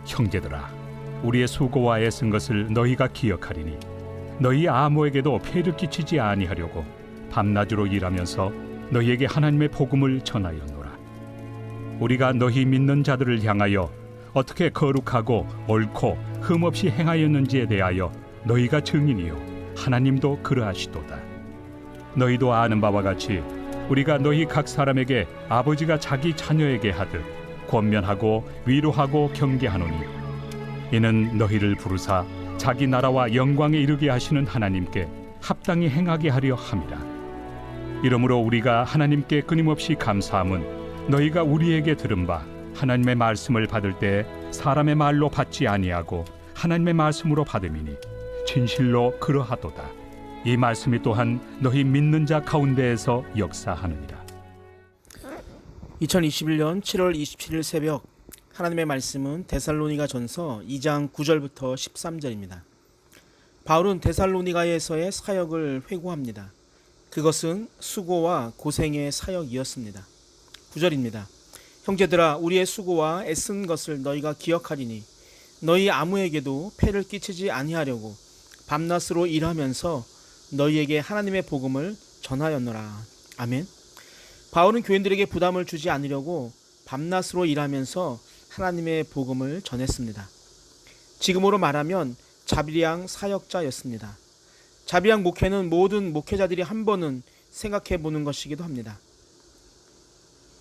형제들아, 우리의 수고와 애쓴 것을 너희가 기억하리니 너희 아무에게도 폐를 끼치지 아니하려고 밤낮으로 일하면서 너희에게 하나님의 복음을 전하였노라. 우리가 너희 믿는 자들을 향하여 어떻게 거룩하고 옳고 흠없이 행하였는지에 대하여 너희가 증인이요 하나님도 그러하시도다. 너희도 아는 바와 같이 우리가 너희 각 사람에게 아버지가 자기 자녀에게 하듯 권면하고 위로하고 경계하노니, 이는 너희를 부르사 자기 나라와 영광에 이르게 하시는 하나님께 합당히 행하게 하려 함이라. 이러므로 우리가 하나님께 끊임없이 감사함은 너희가 우리에게 들은 바 하나님의 말씀을 받을 때 사람의 말로 받지 아니하고 하나님의 말씀으로 받음이니 진실로 그러하도다. 이 말씀이 또한 너희 믿는 자 가운데에서 역사하느니라. 2021년 7월 27일 새벽, 하나님의 말씀은 데살로니가전서 2장 9절부터 13절입니다. 바울은 데살로니가에서의 사역을 회고합니다. 그것은 수고와 고생의 사역이었습니다. 9절입니다. 형제들아, 우리의 수고와 애쓴 것을 너희가 기억하리니 너희 아무에게도 폐를 끼치지 아니하려고 밤낮으로 일하면서 너희에게 하나님의 복음을 전하였노라. 아멘. 바울은 교인들에게 부담을 주지 않으려고 밤낮으로 일하면서 하나님의 복음을 전했습니다. 지금으로 말하면 자비량 사역자였습니다. 자비량 목회는 모든 목회자들이 한 번은 생각해 보는 것이기도 합니다.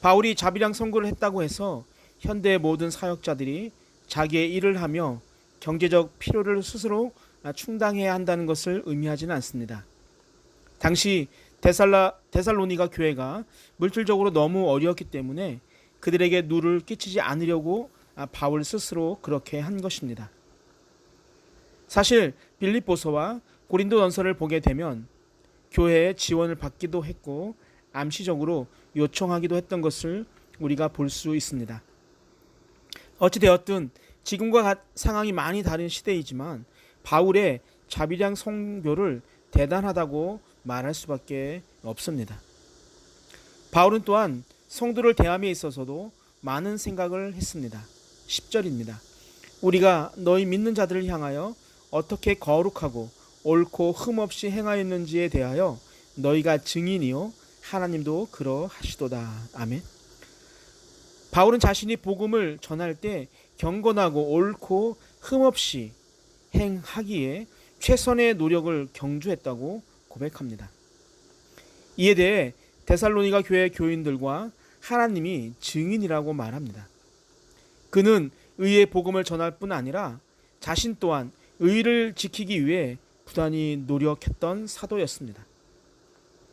바울이 자비량 선고를 했다고 해서 현대의 모든 사역자들이 자기의 일을 하며 경제적 필요를 스스로 충당해야 한다는 것을 의미하지는 않습니다. 당시 데살로니가 교회가 물질적으로 너무 어려웠기 때문에 그들에게 누를 끼치지 않으려고 바울 스스로 그렇게 한 것입니다. 사실 빌립보서와 고린도전서를 보게 되면 교회의 지원을 받기도 했고 암시적으로 요청하기도 했던 것을 우리가 볼 수 있습니다. 어찌되었든 지금과 상황이 많이 다른 시대이지만 바울의 자비량 선교를 대단하다고 말할 수밖에 없습니다. 바울은 또한 성도를 대함에 있어서도 많은 생각을 했습니다. 10절입니다. 우리가 너희 믿는 자들을 향하여 어떻게 거룩하고 옳고 흠없이 행하였는지에 대하여 너희가 증인이요 하나님도 그러하시도다. 아멘. 바울은 자신이 복음을 전할 때 경건하고 옳고 흠없이 행하기에 최선의 노력을 경주했다고 고백합니다. 이에 대해 데살로니가 교회 교인들과 하나님이 증인이라고 말합니다. 그는 의의 복음을 전할 뿐 아니라 자신 또한 의를 지키기 위해 부단히 노력했던 사도였습니다.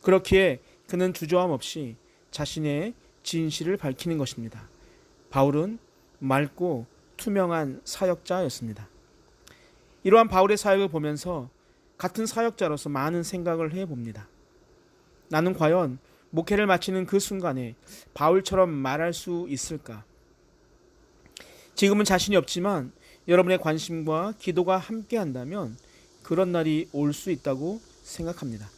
그렇기에 그는 주저함 없이 자신의 진실을 밝히는 것입니다. 바울은 맑고 투명한 사역자였습니다. 이러한 바울의 사역을 보면서 같은 사역자로서 많은 생각을 해봅니다. 나는 과연 목회를 마치는 그 순간에 바울처럼 말할 수 있을까? 지금은 자신이 없지만 여러분의 관심과 기도가 함께한다면 그런 날이 올 수 있다고 생각합니다.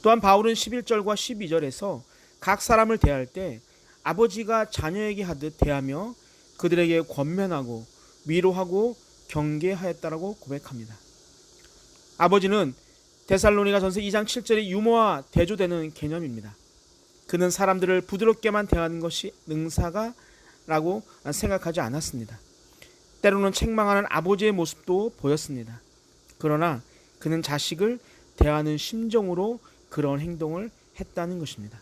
또한 바울은 11절과 12절에서 각 사람을 대할 때 아버지가 자녀에게 하듯 대하며 그들에게 권면하고 위로하고 경계하였다라고 고백합니다. 아버지는 데살로니가전서 2장 7절의 유머와 대조되는 개념입니다. 그는 사람들을 부드럽게만 대하는 것이 능사가라고 생각하지 않았습니다. 때로는 책망하는 아버지의 모습도 보였습니다. 그러나 그는 자식을 대하는 심정으로 그런 행동을 했다는 것입니다.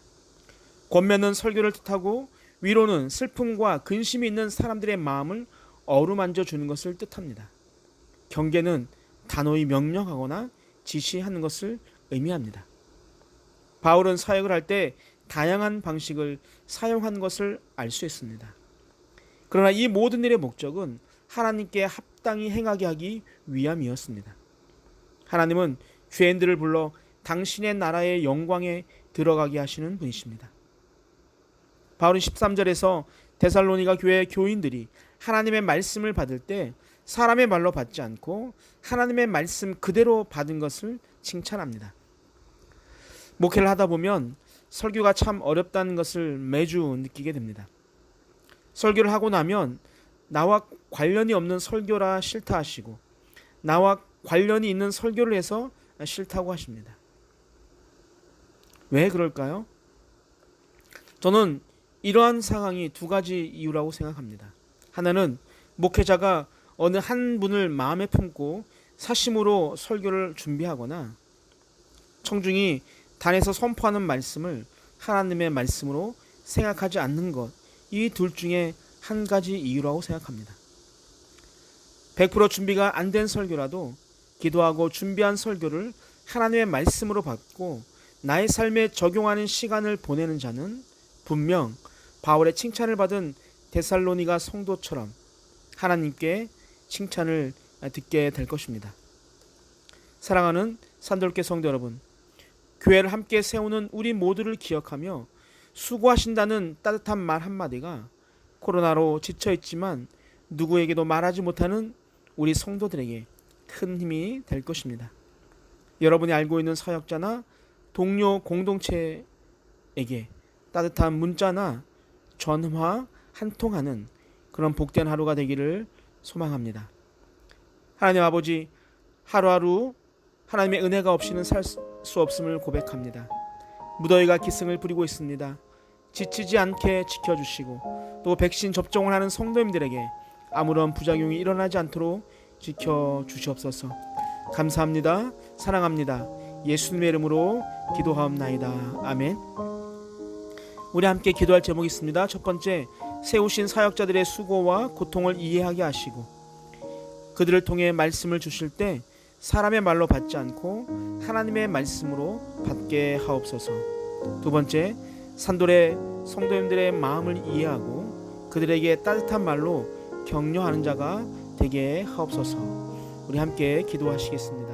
권면은 설교를 뜻하고 위로는 슬픔과 근심이 있는 사람들의 마음을 어루만져 주는 것을 뜻합니다. 경계는 단호히 명령하거나 지시하는 것을 의미합니다. 바울은 사역을 할 때 다양한 방식을 사용한 것을 알 수 있습니다. 그러나 이 모든 일의 목적은 하나님께 합당히 행하게 하기 위함이었습니다. 하나님은 죄인들을 불러 당신의 나라의 영광에 들어가게 하시는 분이십니다. 바울은 13절에서 데살로니가 교회 교인들이 하나님의 말씀을 받을 때 사람의 말로 받지 않고 하나님의 말씀 그대로 받은 것을 칭찬합니다. 목회를 하다 보면 설교가 참 어렵다는 것을 매주 느끼게 됩니다. 설교를 하고 나면 나와 관련이 없는 설교라 싫다 하시고 나와 관련이 있는 설교를 해서 싫다고 하십니다. 왜 그럴까요? 저는 이러한 상황이 두 가지 이유라고 생각합니다. 하나는 목회자가 어느 한 분을 마음에 품고 사심으로 설교를 준비하거나 청중이 단에서 선포하는 말씀을 하나님의 말씀으로 생각하지 않는 것, 이 둘 중에 한 가지 이유라고 생각합니다. 100% 준비가 안 된 설교라도 기도하고 준비한 설교를 하나님의 말씀으로 받고 나의 삶에 적용하는 시간을 보내는 자는 분명 바울의 칭찬을 받은 데살로니가 성도처럼 하나님께 칭찬을 듣게 될 것입니다. 사랑하는 산돌교 성도 여러분, 교회를 함께 세우는 우리 모두를 기억하며 수고하신다는 따뜻한 말 한마디가 코로나로 지쳐있지만 누구에게도 말하지 못하는 우리 성도들에게 큰 힘이 될 것입니다. 여러분이 알고 있는 사역자나 동료 공동체에게 따뜻한 문자나 전화 한 통하는 그런 복된 하루가 되기를 소망합니다. 하나님 아버지, 하루하루 하나님의 은혜가 없이는 살 수 없음을 고백합니다. 무더위가 기승을 부리고 있습니다. 지치지 않게 지켜주시고 또 백신 접종을 하는 성도님들에게 아무런 부작용이 일어나지 않도록 지켜주시옵소서. 감사합니다. 사랑합니다. 예수님의 이름으로 기도하옵나이다. 아멘. 우리 함께 기도할 제목이 있습니다. 첫 번째, 세우신 사역자들의 수고와 고통을 이해하게 하시고 그들을 통해 말씀을 주실 때 사람의 말로 받지 않고 하나님의 말씀으로 받게 하옵소서. 두 번째, 산돌의 성도님들의 마음을 이해하고 그들에게 따뜻한 말로 격려하는 자가 되게 하옵소서. 우리 함께 기도하시겠습니다.